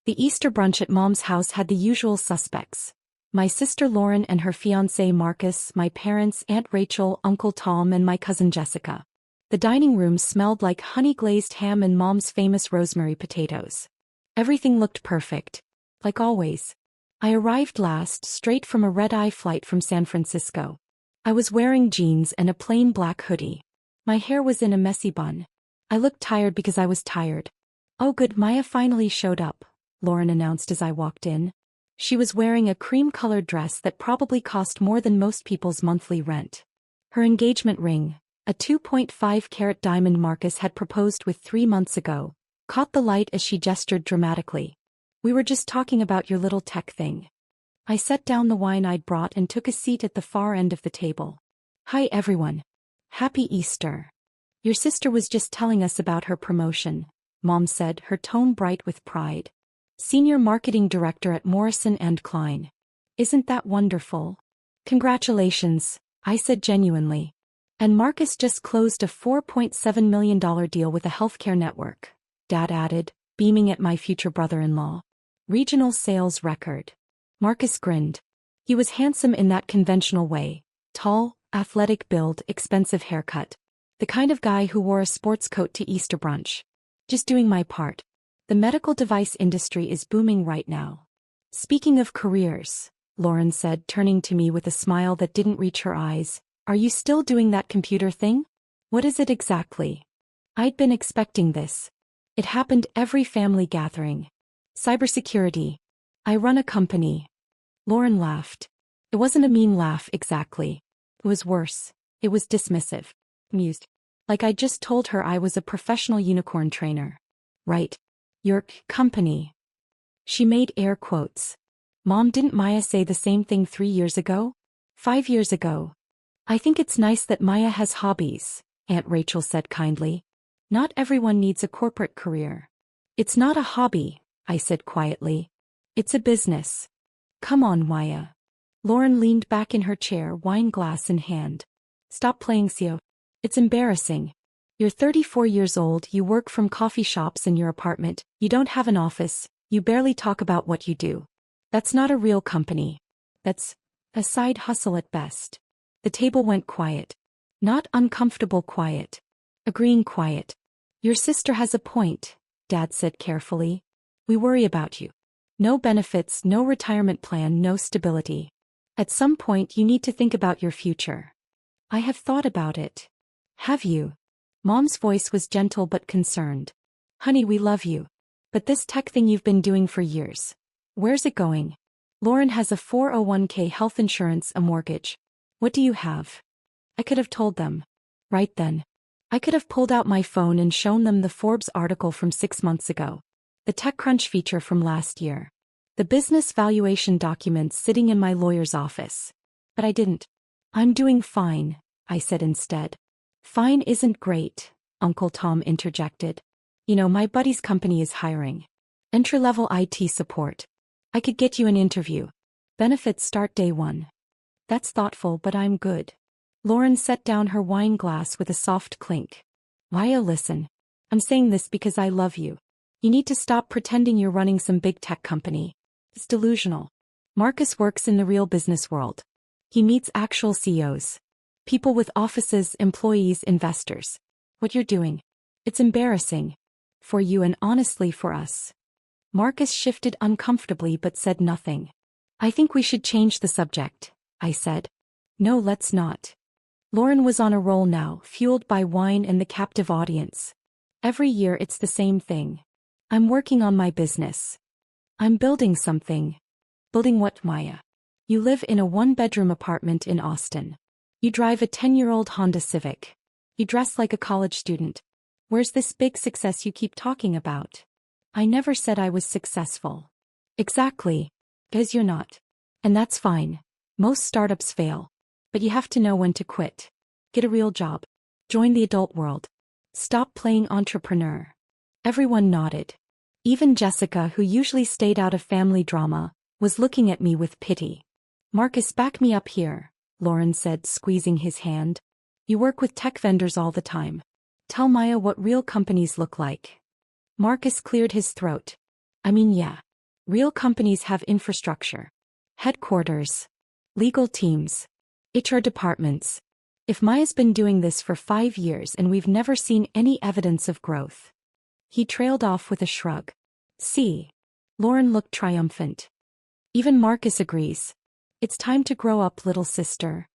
The Easter brunch at Mom's house had the usual suspects. My sister Lauren and her fiancé Marcus, my parents, Aunt Rachel, Uncle Tom, and my cousin Jessica. The dining room smelled like honey-glazed ham and Mom's famous rosemary potatoes. Everything looked perfect. Like always. I arrived last, straight from a red-eye flight from San Francisco. I was wearing jeans and a plain black hoodie. My hair was in a messy bun. I looked tired because I was tired. "Oh good, Maya finally showed up," Lauren announced as I walked in. She was wearing a cream-colored dress that probably cost more than most people's monthly rent. Her engagement ring, a 2.5-carat diamond Marcus had proposed with 3 months ago, caught the light as she gestured dramatically. "We were just talking about your little tech thing." I set down the wine I'd brought and took a seat at the far end of the table. "Hi everyone. Happy Easter. Your sister was just telling us about her promotion," Mom said, her tone bright with pride. "Senior Marketing Director at Morrison & Klein. Isn't that wonderful?" "Congratulations," I said genuinely. "And Marcus just closed a $4.7 million deal with a healthcare network," Dad added, beaming at my future brother-in-law. "Regional sales record." Marcus grinned. He was handsome in that conventional way. Tall, athletic build, expensive haircut. The kind of guy who wore a sports coat to Easter brunch. "Just doing my part. The medical device industry is booming right now." "Speaking of careers," Lauren said, turning to me with a smile that didn't reach her eyes, "are you still doing that computer thing?" "What is it exactly?" I'd been expecting this. It happened every family gathering. "Cybersecurity. I run a company." Lauren laughed. It wasn't a mean laugh exactly. It was worse. It was dismissive. Amused. Like I'd just told her I was a professional unicorn trainer. "Right. Your company." She made air quotes. "Mom, didn't Maya say the same thing 3 years ago? 5 years ago?" "I think it's nice that Maya has hobbies," Aunt Rachel said kindly. "Not everyone needs a corporate career." "It's not a hobby," I said quietly. "It's a business." "Come on, Maya." Lauren leaned back in her chair, wine glass in hand. "Stop playing CEO. It's embarrassing. You're 34 years old, you work from coffee shops in your apartment, you don't have an office, you barely talk about what you do. That's not a real company. That's a side hustle at best." The table went quiet. Not uncomfortable quiet. Agreeing quiet. "Your sister has a point," Dad said carefully. "We worry about you. No benefits, no retirement plan, no stability. At some point you need to think about your future." "I have thought about it." "Have you?" Mom's voice was gentle but concerned. "Honey, we love you. But this tech thing you've been doing for years. Where's it going? Lauren has a 401k, health insurance, a mortgage. What do you have?" I could have told them. Right then. I could have pulled out my phone and shown them the Forbes article from 6 months ago. The TechCrunch feature from last year. The business valuation documents sitting in my lawyer's office. But I didn't. "I'm doing fine," I said instead. "Fine isn't great," Uncle Tom interjected. "You know, my buddy's company is hiring. Entry-level IT support. I could get you an interview. Benefits start day 1. "That's thoughtful, but I'm good." Lauren set down her wine glass with a soft clink. "Maya, listen. I'm saying this because I love you. You need to stop pretending you're running some big tech company. It's delusional. Marcus works in the real business world. He meets actual CEOs. People with offices, employees, investors. What you're doing. It's embarrassing. For you and honestly for us." Marcus shifted uncomfortably but said nothing. "I think we should change the subject," I said. "No, let's not." Lauren was on a roll now, fueled by wine and the captive audience. "Every year it's the same thing. I'm working on my business. I'm building something." "Building what, Maya?" "You live in a 1-bedroom apartment in Austin. You drive a 10-year-old Honda Civic. You dress like a college student. Where's this big success you keep talking about?" "I never said I was successful." "Exactly. Because you're not. And that's fine. Most startups fail. But you have to know when to quit. Get a real job. Join the adult world. Stop playing entrepreneur." Everyone nodded. Even Jessica, who usually stayed out of family drama, was looking at me with pity. "Marcus, back me up here," Lauren said, squeezing his hand. "You work with tech vendors all the time. Tell Maya what real companies look like." Marcus cleared his throat. "I mean, yeah. Real companies have infrastructure, headquarters, legal teams, HR departments. If Maya's been doing this for 5 years and we've never seen any evidence of growth. He trailed off with a shrug. See. Lauren looked triumphant. Even Marcus agrees. It's time to grow up, little sister.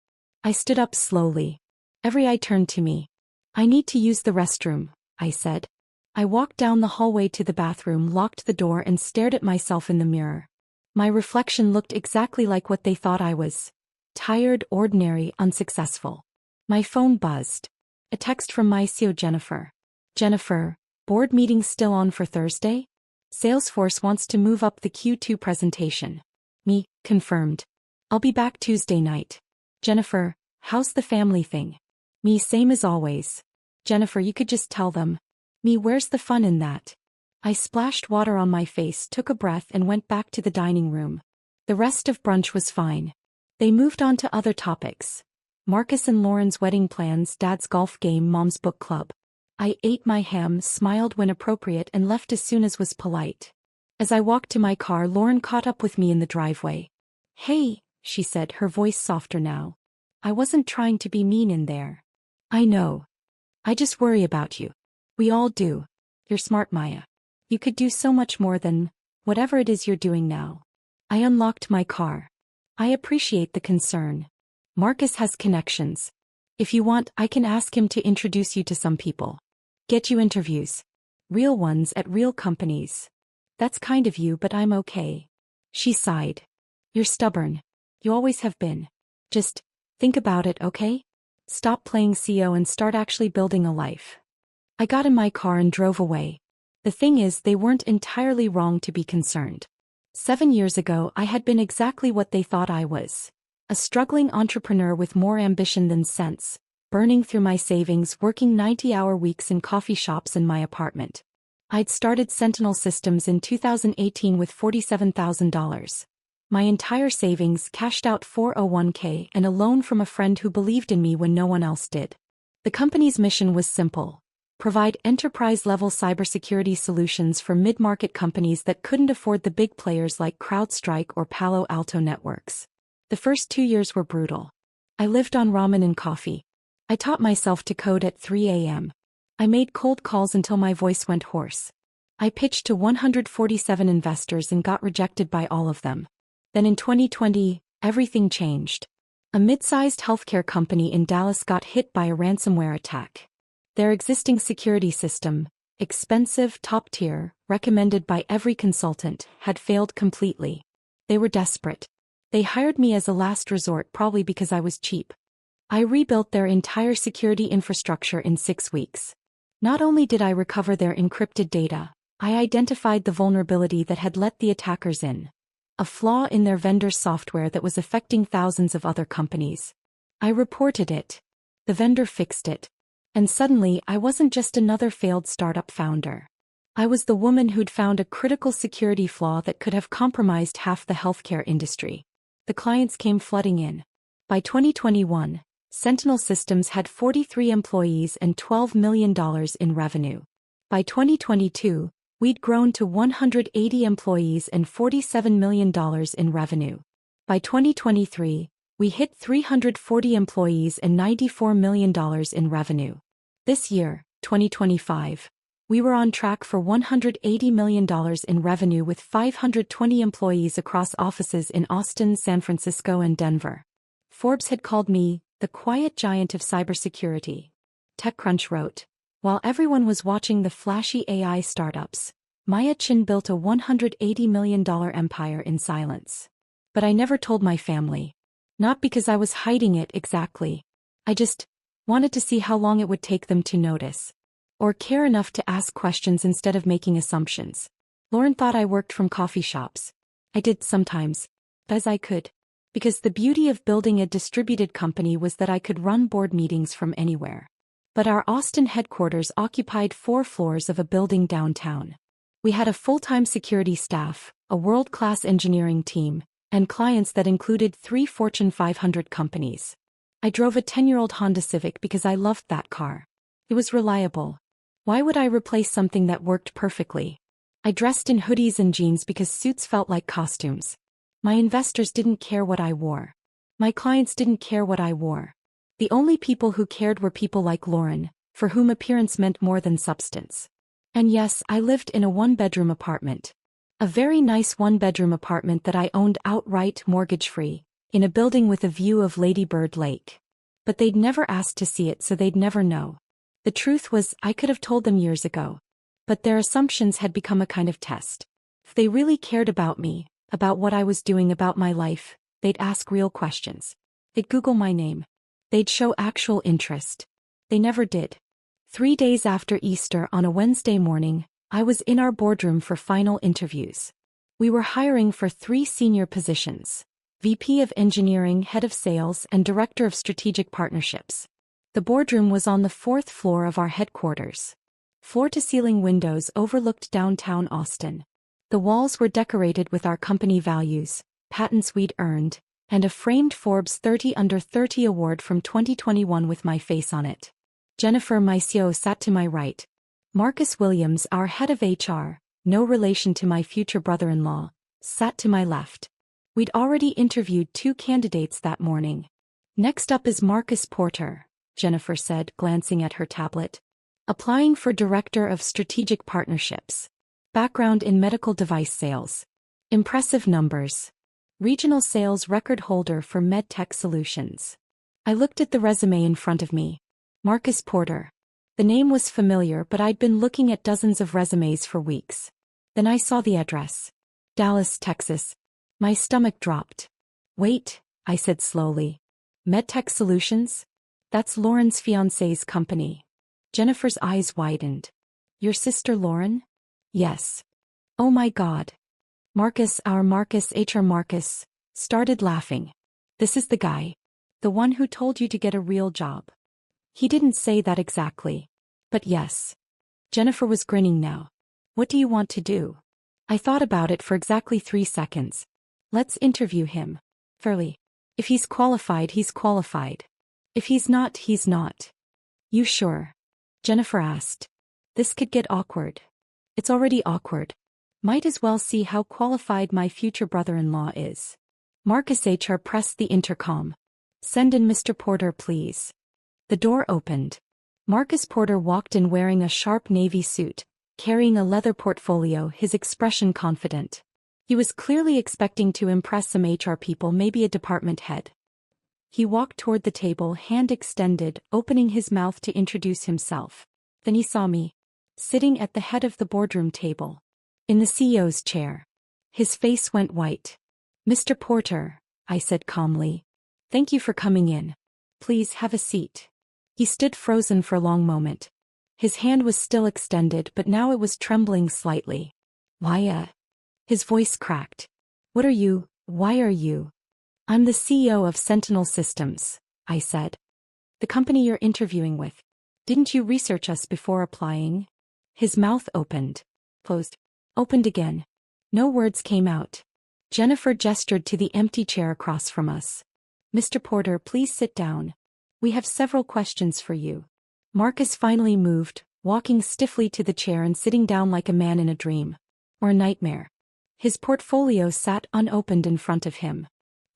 I stood up slowly. Every eye turned to me. I need to use the restroom, I said. I walked down the hallway to the bathroom, locked the door and stared at myself in the mirror. My reflection looked exactly like what they thought I was. Tired, ordinary, unsuccessful. My phone buzzed. A text from my CEO Jennifer. Jennifer, board meeting still on for Thursday? Salesforce wants to move up the Q2 presentation. Me, confirmed. I'll be back Tuesday night. Jennifer, how's the family thing? Me, same as always. Jennifer, you could just tell them. Me, where's the fun in that? I splashed water on my face, took a breath and went back to the dining room. The rest of brunch was fine. They moved on to other topics. Marcus and Lauren's wedding plans, Dad's golf game, Mom's book club. I ate my ham, smiled when appropriate and left as soon as was polite. As I walked to my car, Lauren caught up with me in the driveway. Hey, she said, her voice softer now. I wasn't trying to be mean in there. I know. I just worry about you. We all do. You're smart, Maya. You could do so much more than whatever it is you're doing now. I unlocked my car. I appreciate the concern. Marcus has connections. If you want, I can ask him to introduce you to some people. Get you interviews. Real ones at real companies. That's kind of you, but I'm okay. She sighed. You're stubborn. You always have been. Just think about it, okay? Stop playing CEO and start actually building a life. I got in my car and drove away. The thing is, they weren't entirely wrong to be concerned. 7 years ago, I had been exactly what they thought I was. A struggling entrepreneur with more ambition than sense, burning through my savings, working 90-hour weeks in coffee shops in my apartment. I'd started Sentinel Systems in 2018 with $47,000. My entire savings, cashed out 401k and a loan from a friend who believed in me when no one else did. The company's mission was simple. Provide enterprise-level cybersecurity solutions for mid-market companies that couldn't afford the big players like CrowdStrike or Palo Alto Networks. The first 2 years were brutal. I lived on ramen and coffee. I taught myself to code at 3 a.m. I made cold calls until my voice went hoarse. I pitched to 147 investors and got rejected by all of them. Then in 2020, everything changed. A mid-sized healthcare company in Dallas got hit by a ransomware attack. Their existing security system, expensive, top-tier, recommended by every consultant, had failed completely. They were desperate. They hired me as a last resort, probably because I was cheap. I rebuilt their entire security infrastructure in 6 weeks. Not only did I recover their encrypted data, I identified the vulnerability that had let the attackers in. A flaw in their vendor's software that was affecting thousands of other companies. I reported it. The vendor fixed it. And suddenly, I wasn't just another failed startup founder. I was the woman who'd found a critical security flaw that could have compromised half the healthcare industry. The clients came flooding in. By 2021, Sentinel Systems had 43 employees and $12 million in revenue. By 2022, we'd grown to 180 employees and $47 million in revenue. By 2023, we hit 340 employees and $94 million in revenue. This year, 2025, we were on track for $180 million in revenue with 520 employees across offices in Austin, San Francisco, and Denver. Forbes had called me the quiet giant of cybersecurity. TechCrunch wrote, while everyone was watching the flashy AI startups, Maya Chin built a $180 million empire in silence. But I never told my family. Not because I was hiding it exactly. I just wanted to see how long it would take them to notice. Or care enough to ask questions instead of making assumptions. Lauren thought I worked from coffee shops. I did sometimes, as I could. Because the beauty of building a distributed company was that I could run board meetings from anywhere. But our Austin headquarters occupied 4 floors of a building downtown. We had a full-time security staff, a world-class engineering team, and clients that included 3 Fortune 500 companies. I drove a 10-year-old Honda Civic because I loved that car. It was reliable. Why would I replace something that worked perfectly? I dressed in hoodies and jeans because suits felt like costumes. My investors didn't care what I wore. My clients didn't care what I wore. The only people who cared were people like Lauren, for whom appearance meant more than substance. And yes, I lived in a one-bedroom apartment. A very nice one-bedroom apartment that I owned outright mortgage-free, in a building with a view of Lady Bird Lake. But they'd never asked to see it, so they'd never know. The truth was, I could have told them years ago. But their assumptions had become a kind of test. If they really cared about me, about what I was doing, about my life, they'd ask real questions. They'd Google my name. They'd show actual interest. They never did. 3 days after Easter, on a Wednesday morning, I was in our boardroom for final interviews. We were hiring for 3 senior positions: VP of Engineering, Head of Sales, and Director of Strategic Partnerships. The boardroom was on the 4th floor of our headquarters. Floor-to-ceiling windows overlooked downtown Austin. The walls were decorated with our company values, patents we'd earned, and a framed Forbes 30 Under 30 award from 2021 with my face on it. Jennifer, my CEO, sat to my right. Marcus Williams, our head of HR, no relation to my future brother-in-law, sat to my left. We'd already interviewed 2 candidates that morning. Next up is Marcus Porter, Jennifer said, glancing at her tablet. Applying for Director of Strategic Partnerships. Background in medical device sales. Impressive numbers. Regional sales record holder for MedTech Solutions. I looked at the resume in front of me. Marcus Porter. The name was familiar, but I'd been looking at dozens of resumes for weeks. Then I saw the address. Dallas, Texas. My stomach dropped. Wait, I said slowly. MedTech Solutions? That's Lauren's fiancé's company. Jennifer's eyes widened. Your sister Lauren? Yes. Oh my God. Marcus, our Marcus, HR Marcus, started laughing. This is the guy. The one who told you to get a real job. He didn't say that exactly. But yes. Jennifer was grinning now. What do you want to do? I thought about it for exactly 3 seconds. Let's interview him. Fairly. If he's qualified, he's qualified. If he's not, he's not. You sure? Jennifer asked. This could get awkward. It's already awkward. Might as well see how qualified my future brother-in-law is. Marcus HR pressed the intercom. Send in Mr. Porter, please. The door opened. Marcus Porter walked in wearing a sharp navy suit, carrying a leather portfolio, his expression confident. He was clearly expecting to impress some HR people, maybe a department head. He walked toward the table, hand extended, opening his mouth to introduce himself. Then he saw me, sitting at the head of the boardroom table, in the CEO's chair. His face went white. Mr. Porter, I said calmly. Thank you for coming in. Please have a seat. He stood frozen for a long moment. His hand was still extended, but now it was trembling slightly. Why, His voice cracked. What are you? Why are you? I'm the CEO of Sentinel Systems, I said. The company you're interviewing with. Didn't you research us before applying? His mouth opened. Closed. Opened again. No words came out. Jennifer gestured to the empty chair across from us. Mr. Porter, please sit down. We have several questions for you. Marcus finally moved, walking stiffly to the chair and sitting down like a man in a dream. Or a nightmare. His portfolio sat unopened in front of him.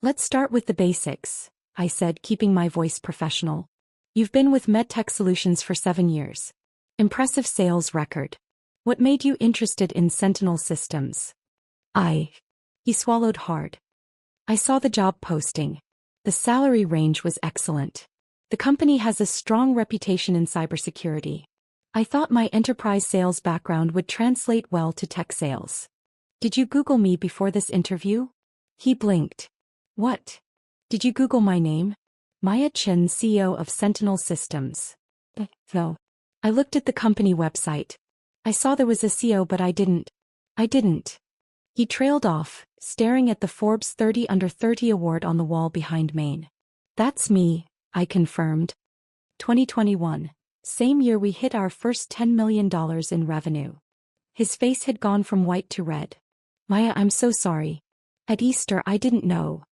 Let's start with the basics, I said, keeping my voice professional. You've been with MedTech Solutions for 7 years. Impressive sales record. What made you interested in Sentinel Systems? He swallowed hard. I saw the job posting. The salary range was excellent. The company has a strong reputation in cybersecurity. I thought my enterprise sales background would translate well to tech sales. Did you Google me before this interview? He blinked. What? Did you Google my name? Maya Chen, CEO of Sentinel Systems. No. I looked at the company website. I saw there was a CEO, but I didn't. He trailed off, staring at the Forbes 30 Under 30 award on the wall behind Maine. That's me, I confirmed. 2021. Same year we hit our first $10 million in revenue. His face had gone from white to red. Maya, I'm so sorry. At Easter I didn't know.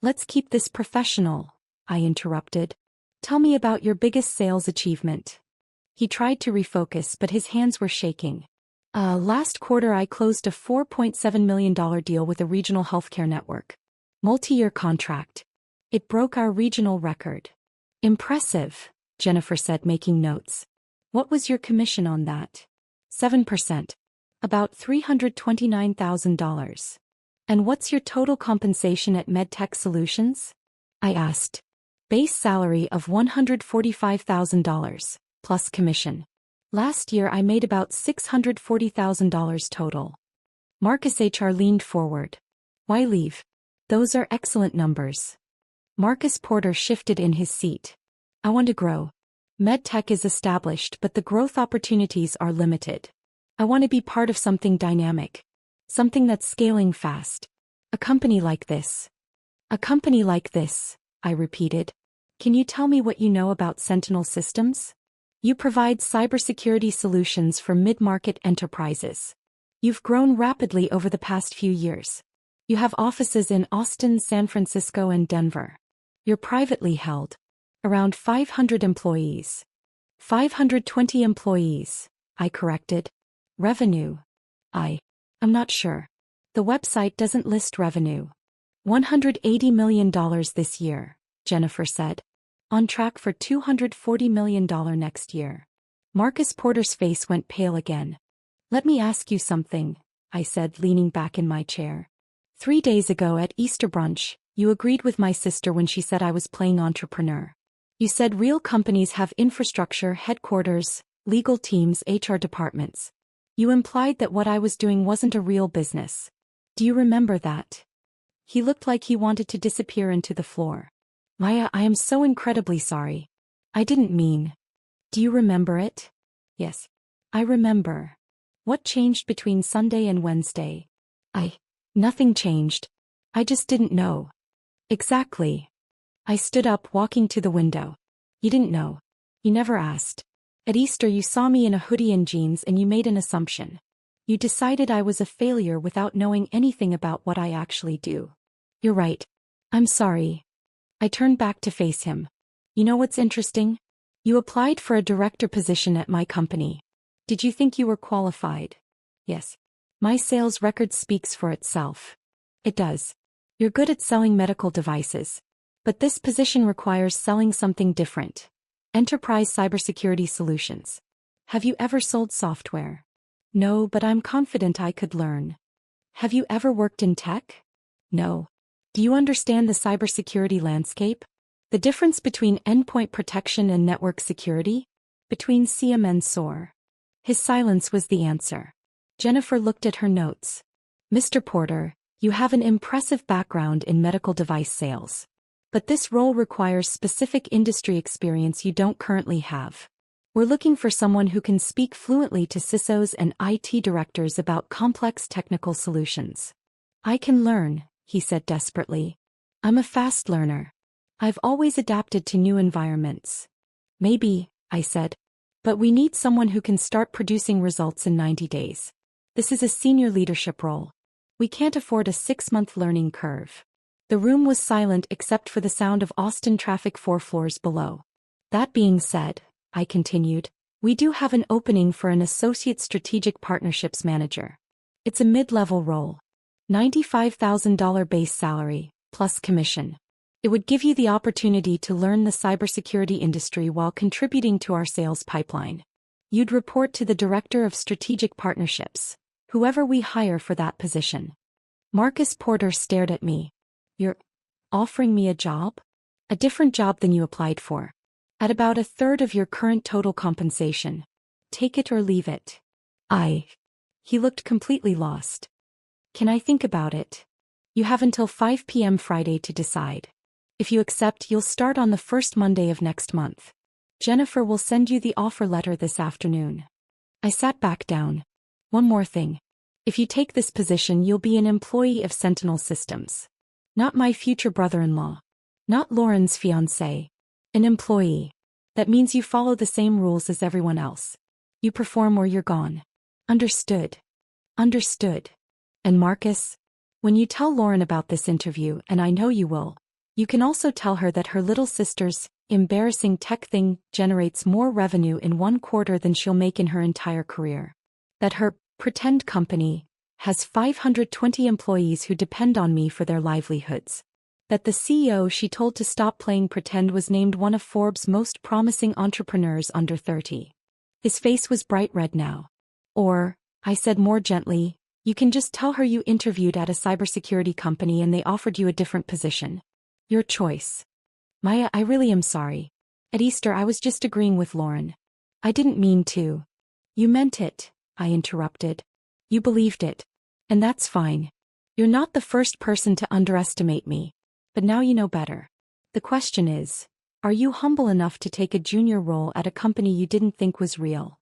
Let's keep this professional, I interrupted. Tell me about your biggest sales achievement. He tried to refocus, but his hands were shaking. Last quarter I closed a $4.7 million deal with a regional healthcare network. Multi-year contract. It broke our regional record. Impressive, Jennifer said, making notes. What was your commission on that? 7%. About $329,000. And what's your total compensation at MedTech Solutions? I asked. Base salary of $145,000, plus commission. Last year I made about $640,000 total. Marcus HR leaned forward. Why leave? Those are excellent numbers. Marcus Porter shifted in his seat. I want to grow. MedTech is established, but the growth opportunities are limited. I want to be part of something dynamic. Something that's scaling fast. A company like this. A company like this, I repeated. Can you tell me what you know about Sentinel Systems? You provide cybersecurity solutions for mid-market enterprises. You've grown rapidly over the past few years. You have offices in Austin, San Francisco, and Denver. You're privately held. Around 500 employees. 520 employees, I corrected. Revenue? I'm not sure. The website doesn't list revenue. $180 million this year, Jennifer said. On track for $240 million next year. Marcus Porter's face went pale again. Let me ask you something, I said, leaning back in my chair. 3 days ago at Easter brunch, you agreed with my sister when she said I was playing entrepreneur. You said real companies have infrastructure, headquarters, legal teams, HR departments. You implied that what I was doing wasn't a real business. Do you remember that? He looked like he wanted to disappear into the floor. Maya, I am so incredibly sorry. I didn't mean. Do you remember it? Yes. I remember. What changed between Sunday and Wednesday? Nothing changed. I just didn't know. Exactly. I stood up, walking to the window. You didn't know. You never asked. At Easter you saw me in a hoodie and jeans and you made an assumption. You decided I was a failure without knowing anything about what I actually do. You're right. I'm sorry. I turned back to face him. You know what's interesting? You applied for a director position at my company. Did you think you were qualified? Yes. My sales record speaks for itself. It does. You're good at selling medical devices. But this position requires selling something different. Enterprise cybersecurity solutions. Have you ever sold software? No, but I'm confident I could learn. Have you ever worked in tech? No. Do you understand the cybersecurity landscape? The difference between endpoint protection and network security? Between CM and SOAR? His silence was the answer. Jennifer looked at her notes. Mr. Porter, you have an impressive background in medical device sales. But this role requires specific industry experience you don't currently have. We're looking for someone who can speak fluently to CISOs and IT directors about complex technical solutions. I can learn, he said desperately. I'm a fast learner. I've always adapted to new environments. Maybe, I said. But we need someone who can start producing results in 90 days. This is a senior leadership role. We can't afford a 6-month learning curve. The room was silent except for the sound of Austin traffic 4 floors below. That being said, I continued, we do have an opening for an associate strategic partnerships manager. It's a mid-level role. $95,000 base salary, plus commission. It would give you the opportunity to learn the cybersecurity industry while contributing to our sales pipeline. You'd report to the Director of Strategic Partnerships, whoever we hire for that position. Marcus Porter stared at me. You're offering me a job? A different job than you applied for. At about a third of your current total compensation. Take it or leave it. He looked completely lost. Can I think about it? You have until 5 p.m. Friday to decide. If you accept, you'll start on the first Monday of next month. Jennifer will send you the offer letter this afternoon. I sat back down. One more thing. If you take this position, you'll be an employee of Sentinel Systems. Not my future brother-in-law. Not Lauren's fiancé. An employee. That means you follow the same rules as everyone else. You perform or you're gone. Understood. Understood. And Marcus? When you tell Lauren about this interview, and I know you will, you can also tell her that her little sister's embarrassing tech thing generates more revenue in 1 quarter than she'll make in her entire career. That her Pretend company, has 520 employees who depend on me for their livelihoods. That the CEO she told to stop playing pretend was named one of Forbes' most promising entrepreneurs under 30. His face was bright red now. Or, I said more gently, you can just tell her you interviewed at a cybersecurity company and they offered you a different position. Your choice. Maya, I really am sorry. At Easter I was just agreeing with Lauren. I didn't mean to. You meant it, I interrupted. You believed it. And that's fine. You're not the first person to underestimate me. But now you know better. The question is, are you humble enough to take a junior role at a company you didn't think was real?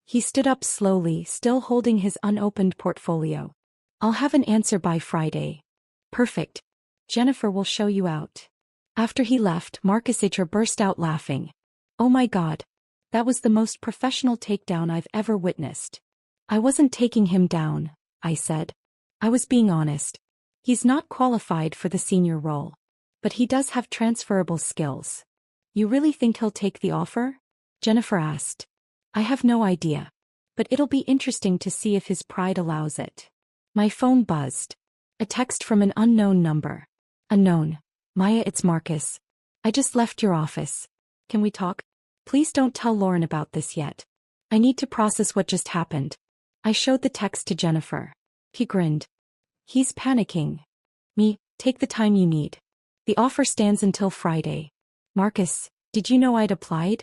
He stood up slowly, still holding his unopened portfolio. I'll have an answer by Friday. Perfect. Jennifer will show you out. After he left, Marcus HR burst out laughing. Oh my God. That was the most professional takedown I've ever witnessed. I wasn't taking him down, I said. I was being honest. He's not qualified for the senior role. But he does have transferable skills. You really think he'll take the offer? Jennifer asked. I have no idea. But it'll be interesting to see if his pride allows it. My phone buzzed. A text from an unknown number. Unknown. Maya, it's Marcus. I just left your office. Can we talk? Please don't tell Lauren about this yet. I need to process what just happened. I showed the text to Jennifer. He grinned. He's panicking. Me, take the time you need. The offer stands until Friday. Marcus, did you know I'd applied?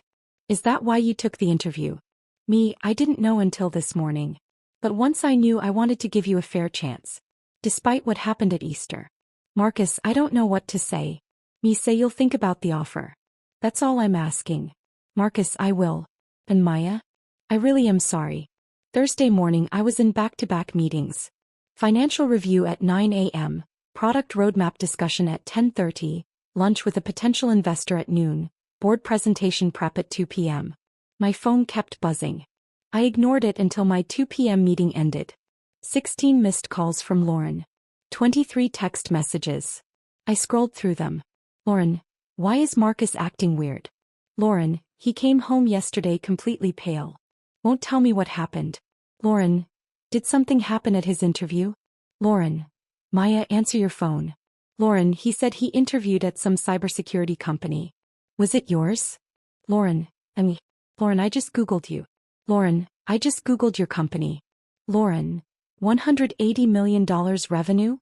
Is that why you took the interview? Me, I didn't know until this morning. But once I knew, I wanted to give you a fair chance. Despite what happened at Easter. Marcus, I don't know what to say. Me, say you'll think about the offer. That's all I'm asking. Marcus, I will. And Maya? I really am sorry. Thursday morning I was in back-to-back meetings. Financial review at 9 a.m., product roadmap discussion at 10:30, lunch with a potential investor at noon, board presentation prep at 2 p.m. My phone kept buzzing. I ignored it until my 2 p.m. meeting ended. 16 missed calls from Lauren. 23 text messages. I scrolled through them. Lauren, why is Marcus acting weird? Lauren, he came home yesterday completely pale. Won't tell me what happened. Lauren, did something happen at his interview? Lauren, Maya, answer your phone. Lauren, he said he interviewed at some cybersecurity company. Was it yours? Lauren, Lauren, I just Googled you. Lauren, I just Googled your company. Lauren, $180 million revenue?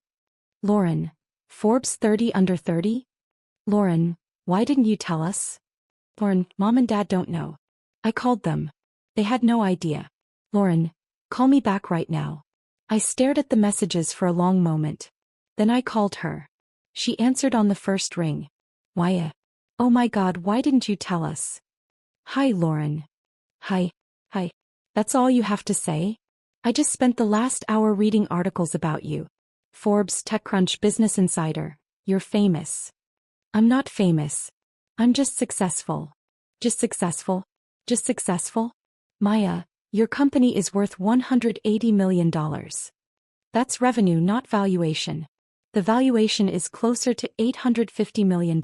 Lauren, Forbes 30 under 30? Lauren, why didn't you tell us? Lauren, Mom and Dad don't know. I called them. They had no idea. Lauren, call me back right now. I stared at the messages for a long moment. Then I called her. She answered on the first ring. Maya. Oh my God, why didn't you tell us? Hi, Lauren. Hi. That's all you have to say? I just spent the last hour reading articles about you. Forbes, TechCrunch, Business Insider. You're famous. I'm not famous. I'm just successful. Just successful? Just successful? Maya, your company is worth $180 million. That's revenue, not valuation. The valuation is closer to $850 million.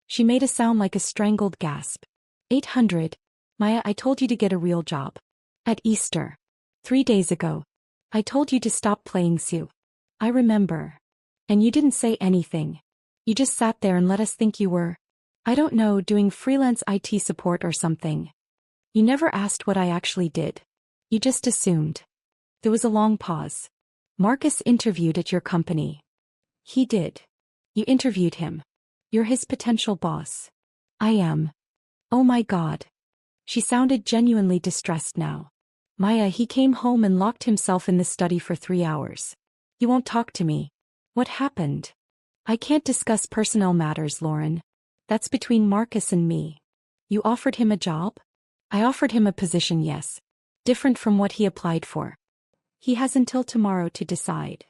She made a sound like a strangled gasp. 800. Maya, I told you to get a real job. At Easter. 3 days ago. I told you to stop playing Sue. I remember. And you didn't say anything. You just sat there and let us think you were, I don't know, doing freelance IT support or something. You never asked what I actually did. You just assumed. There was a long pause. Marcus interviewed at your company. He did. You interviewed him. You're his potential boss. I am. Oh my God. She sounded genuinely distressed now. Maya, he came home and locked himself in the study for 3 hours. He won't talk to me. What happened? I can't discuss personnel matters, Lauren. That's between Marcus and me. You offered him a job? I offered him a position, yes. Different from what he applied for. He has until tomorrow to decide.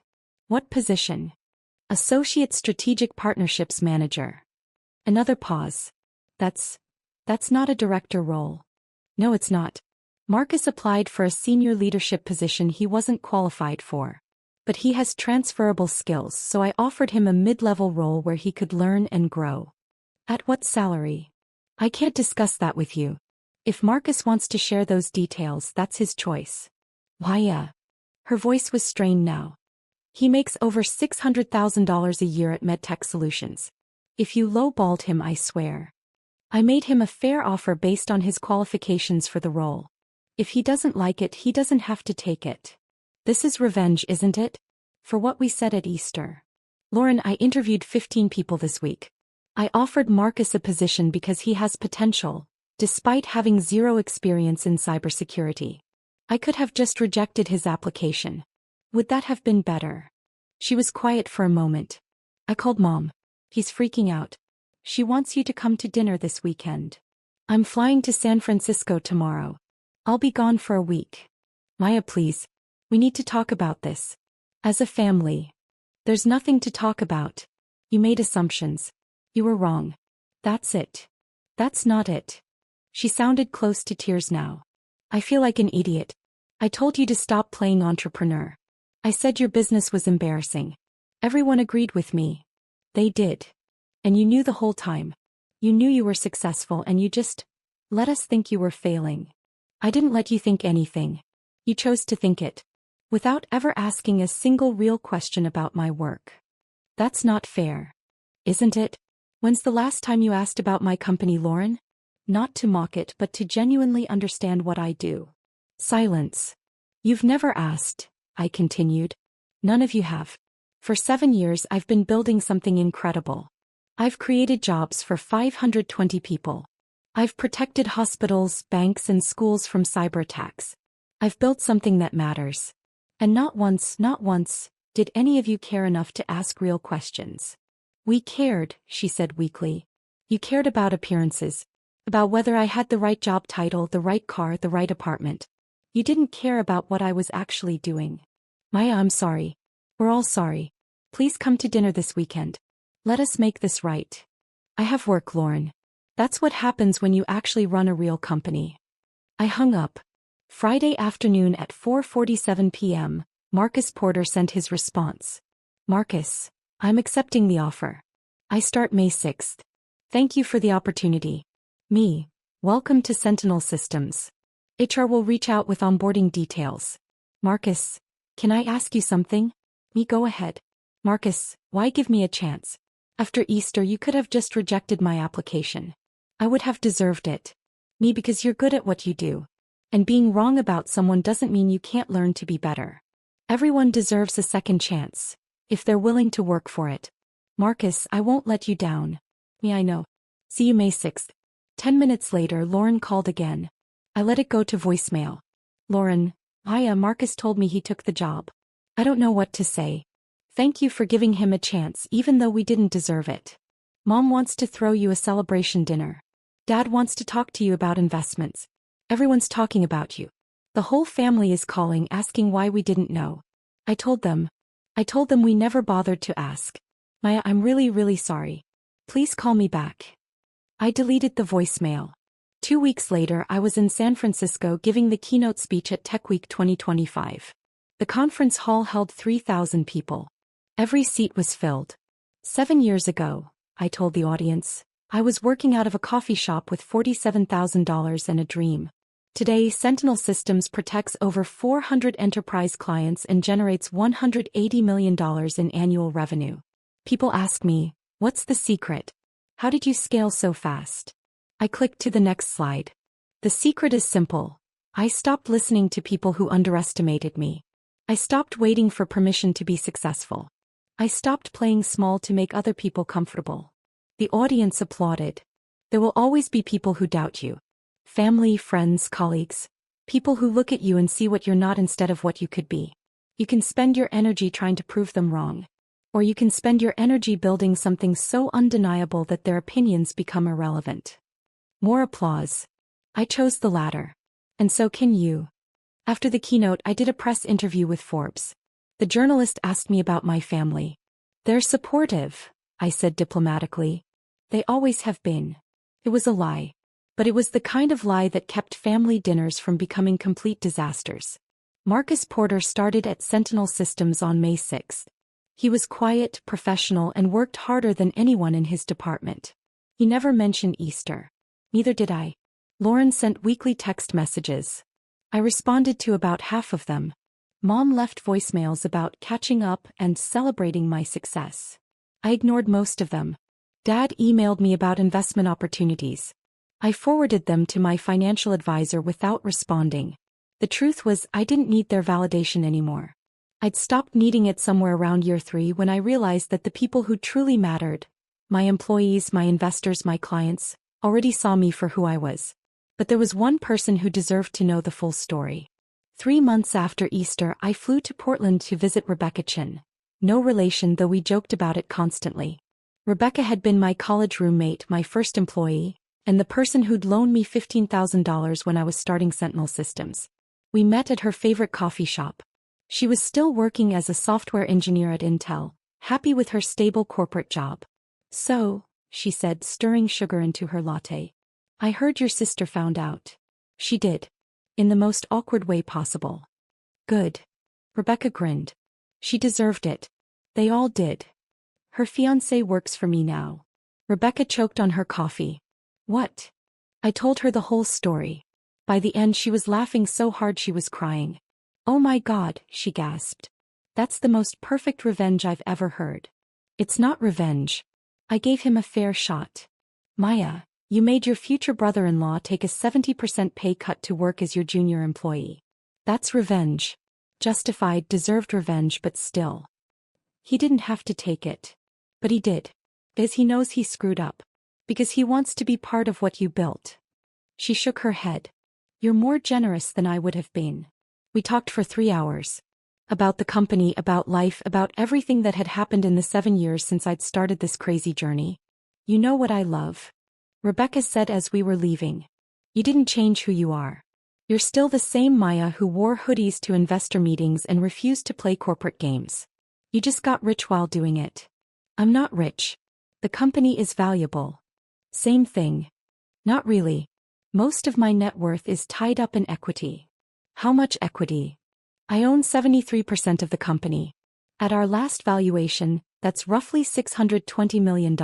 What position? Associate Strategic Partnerships Manager. Another pause. That's not a director role. No, it's not. Marcus applied for a senior leadership position he wasn't qualified for. But he has transferable skills, so I offered him a mid-level role where he could learn and grow. At what salary? I can't discuss that with you. If Marcus wants to share those details, that's his choice. Maya, Her voice was strained now. He makes over $600,000 a year at MedTech Solutions. If you lowballed him, I swear. I made him a fair offer based on his qualifications for the role. If he doesn't like it, he doesn't have to take it. This is revenge, isn't it? For what we said at Easter. Lauren, I interviewed 15 people this week. I offered Marcus a position because he has potential, despite having zero experience in cybersecurity. I could have just rejected his application. Would that have been better? She was quiet for a moment. I called Mom. He's freaking out. She wants you to come to dinner this weekend. I'm flying to San Francisco tomorrow. I'll be gone for a week. Maya, please. We need to talk about this. As a family. There's nothing to talk about. You made assumptions. You were wrong. That's it. That's not it. She sounded close to tears now. I feel like an idiot. I told you to stop playing entrepreneur. I said your business was embarrassing. Everyone agreed with me. They did. And you knew the whole time. You knew you were successful and you just let us think you were failing. I didn't let you think anything. You chose to think it. Without ever asking a single real question about my work. That's not fair. Isn't it? When's the last time you asked about my company, Lauren? Not to mock it, but to genuinely understand what I do. Silence. You've never asked, I continued. None of you have. For 7 years I've been building something incredible. I've created jobs for 520 people. I've protected hospitals, banks and schools from cyber attacks. I've built something that matters. And not once, did any of you care enough to ask real questions. We cared, she said weakly. You cared about appearances. About whether I had the right job title, the right car, the right apartment. You didn't care about what I was actually doing. Maya, I'm sorry. We're all sorry. Please come to dinner this weekend. Let us make this right. I have work, Lauren. That's what happens when you actually run a real company. I hung up. Friday afternoon at 4:47 p.m., Marcus Porter sent his response. Marcus, I'm accepting the offer. I start May 6th. Thank you for the opportunity. Me, welcome to Sentinel Systems. HR will reach out with onboarding details. Marcus, can I ask you something? Me, go ahead. Marcus, why give me a chance? After Easter you could have just rejected my application. I would have deserved it. Me, because you're good at what you do. And being wrong about someone doesn't mean you can't learn to be better. Everyone deserves a second chance, if they're willing to work for it. Marcus, I won't let you down. Me, I know. See you May 6th. 10 minutes later, Lauren called again. I let it go to voicemail. Lauren, Marcus told me he took the job. I don't know what to say. Thank you for giving him a chance even though we didn't deserve it. Mom wants to throw you a celebration dinner. Dad wants to talk to you about investments. Everyone's talking about you. The whole family is calling asking why we didn't know. I told them we never bothered to ask. Maya, I'm really sorry. Please call me back. I deleted the voicemail. 2 weeks later I was in San Francisco giving the keynote speech at Tech Week 2025. The conference hall held 3,000 people. Every seat was filled. 7 years ago, I told the audience, I was working out of a coffee shop with $47,000 and a dream. Today, Sentinel Systems protects over 400 enterprise clients and generates $180 million in annual revenue. People ask me, what's the secret? How did you scale so fast? I clicked to the next slide. The secret is simple. I stopped listening to people who underestimated me. I stopped waiting for permission to be successful. I stopped playing small to make other people comfortable. The audience applauded. There will always be people who doubt you. Family, friends, colleagues. People who look at you and see what you're not instead of what you could be. You can spend your energy trying to prove them wrong. Or you can spend your energy building something so undeniable that their opinions become irrelevant. More applause. I chose the latter. And so can you. After the keynote, I did a press interview with Forbes. The journalist asked me about my family. They're supportive, I said diplomatically. They always have been. It was a lie. But it was the kind of lie that kept family dinners from becoming complete disasters. Marcus Porter started at Sentinel Systems on May 6th. He was quiet, professional, and worked harder than anyone in his department. He never mentioned Easter. Neither did I. Lauren sent weekly text messages. I responded to about half of them. Mom left voicemails about catching up and celebrating my success. I ignored most of them. Dad emailed me about investment opportunities. I forwarded them to my financial advisor without responding. The truth was, I didn't need their validation anymore. I'd stopped needing it somewhere around year 3 when I realized that the people who truly mattered, my employees, my investors, my clients, already saw me for who I was. But there was one person who deserved to know the full story. 3 months after Easter, I flew to Portland to visit Rebecca Chin. No relation, though we joked about it constantly. Rebecca had been my college roommate, my first employee, and the person who'd loaned me $15,000 when I was starting Sentinel Systems. We met at her favorite coffee shop. She was still working as a software engineer at Intel, happy with her stable corporate job. "So," she said, stirring sugar into her latte, "I heard your sister found out." "She did. In the most awkward way possible." "Good." Rebecca grinned. "She deserved it. They all did. Her fiancé works for me now." Rebecca choked on her coffee. "What?" I told her the whole story. By the end she was laughing so hard she was crying. "Oh my God," she gasped. "That's the most perfect revenge I've ever heard." "It's not revenge. I gave him a fair shot. Maya, you made your future brother-in-law take a 70% pay cut to work as your junior employee. That's revenge. Justified, deserved revenge, but still. He didn't have to take it. But he did. Because he knows he screwed up. Because he wants to be part of what you built." She shook her head. "You're more generous than I would have been." We talked for 3 hours. About the company, about life, about everything that had happened in the 7 years since I'd started this crazy journey. "You know what I love?" Rebecca said as we were leaving. "You didn't change who you are. You're still the same Maya who wore hoodies to investor meetings and refused to play corporate games. You just got rich while doing it." "I'm not rich. The company is valuable." "Same thing." "Not really. Most of my net worth is tied up in equity." "How much equity?" "I own 73% of the company. At our last valuation, that's roughly $620 million.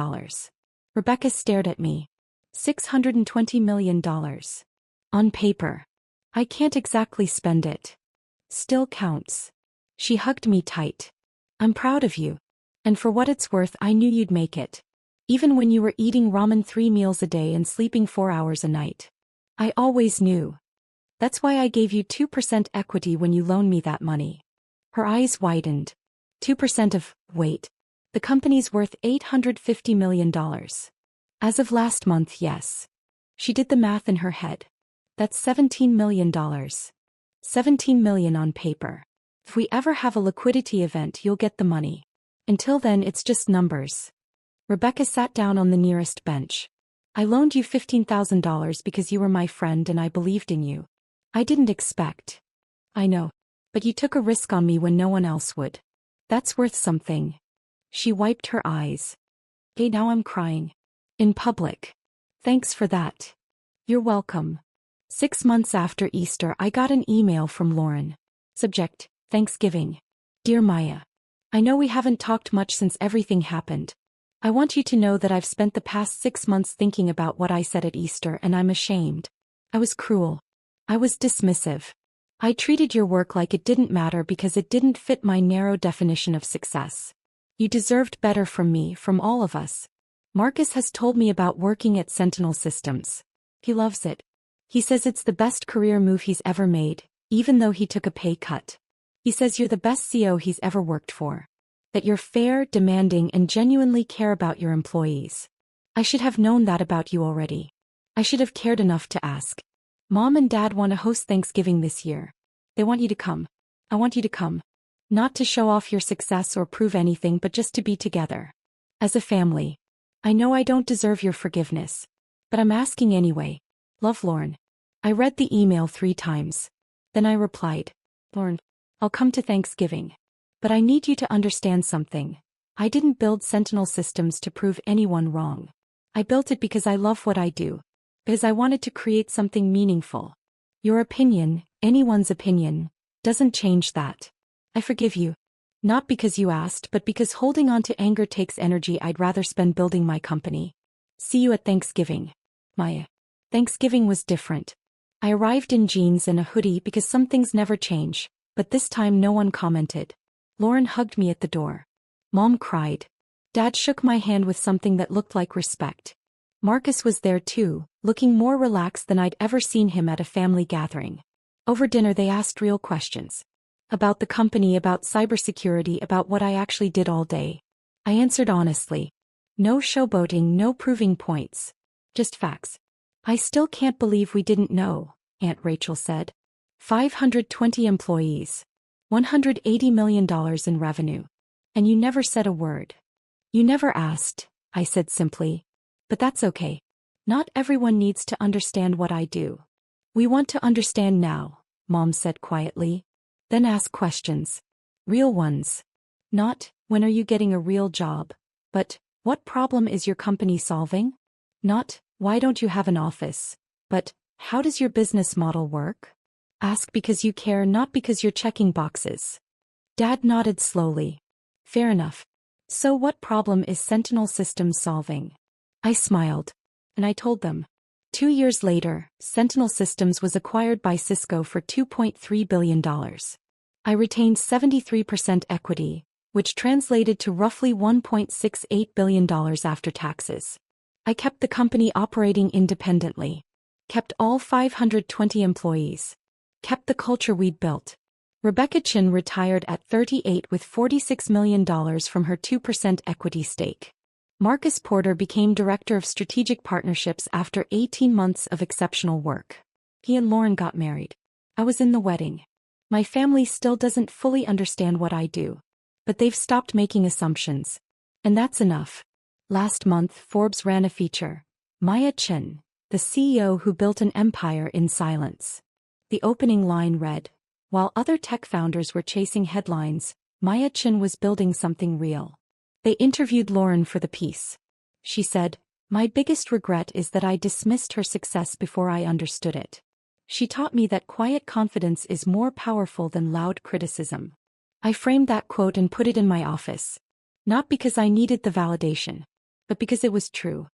Rebecca stared at me. $620 million. On paper. I can't exactly spend it. Still counts. She hugged me tight. "I'm proud of you. And for what it's worth, I knew you'd make it. Even when you were eating ramen 3 meals a day and sleeping 4 hours a night. I always knew. That's why I gave you 2% equity when you loaned me that money." Her eyes widened. 2% of, wait. The company's worth $850 million. As of last month, yes. She did the math in her head. That's $17 million. $17 million on paper. If we ever have a liquidity event, you'll get the money. Until then, it's just numbers. Rebecca sat down on the nearest bench. "I loaned you $15,000 because you were my friend and I believed in you. I didn't expect." "I know. But you took a risk on me when no one else would. That's worth something." She wiped her eyes. "Okay, now I'm crying. In public. Thanks for that." "You're welcome." 6 months after Easter, I got an email from Lauren. Subject: Thanksgiving. "Dear Maya, I know we haven't talked much since everything happened. I want you to know that I've spent the past 6 months thinking about what I said at Easter and I'm ashamed. I was cruel. I was dismissive. I treated your work like it didn't matter because it didn't fit my narrow definition of success. You deserved better from me, from all of us. Marcus has told me about working at Sentinel Systems. He loves it. He says it's the best career move he's ever made, even though he took a pay cut. He says you're the best CEO he's ever worked for. That you're fair, demanding, and genuinely care about your employees. I should have known that about you already. I should have cared enough to ask. Mom and Dad want to host Thanksgiving this year. They want you to come. I want you to come. Not to show off your success or prove anything, but just to be together. As a family. I know I don't deserve your forgiveness. But I'm asking anyway. Love, Lauren." I read the email 3 times. Then I replied, "Lauren, I'll come to Thanksgiving. But I need you to understand something. I didn't build Sentinel Systems to prove anyone wrong. I built it because I love what I do. Because I wanted to create something meaningful. Your opinion, anyone's opinion, doesn't change that. I forgive you. Not because you asked, but because holding on to anger takes energy I'd rather spend building my company. See you at Thanksgiving. Maya." Thanksgiving was different. I arrived in jeans and a hoodie because some things never change. But this time no one commented. Lauren hugged me at the door. Mom cried. Dad shook my hand with something that looked like respect. Marcus was there too, looking more relaxed than I'd ever seen him at a family gathering. Over dinner they asked real questions. About the company, about cybersecurity, about what I actually did all day. I answered honestly. No showboating, no proving points. Just facts. I still can't believe we didn't know, Aunt Rachel said. 520 employees. $180 million in revenue. And you never said a word. You never asked, I said simply. But that's okay. Not everyone needs to understand what I do. We want to understand now, Mom said quietly. Then ask questions. Real ones. Not, when are you getting a real job? But, what problem is your company solving? Not, why don't you have an office? But, how does your business model work? Ask because you care, not because you're checking boxes. Dad nodded slowly. Fair enough. So what problem is Sentinel Systems solving? I smiled. And I told them. 2 years later, Sentinel Systems was acquired by Cisco for $2.3 billion. I retained 73% equity, which translated to roughly $1.68 billion after taxes. I kept the company operating independently. Kept all 520 employees. Kept the culture we'd built. Rebecca Chin retired at 38 with $46 million from her 2% equity stake. Marcus Porter became Director of Strategic Partnerships after 18 months of exceptional work. He and Lauren got married. I was in the wedding. My family still doesn't fully understand what I do. But they've stopped making assumptions. And that's enough. Last month, Forbes ran a feature. Maya Chin, the CEO who built an empire in silence. The opening line read, while other tech founders were chasing headlines, Maya Chin was building something real. They interviewed Lauren for the piece. She said, my biggest regret is that I dismissed her success before I understood it. She taught me that quiet confidence is more powerful than loud criticism. I framed that quote and put it in my office. Not because I needed the validation, but because it was true.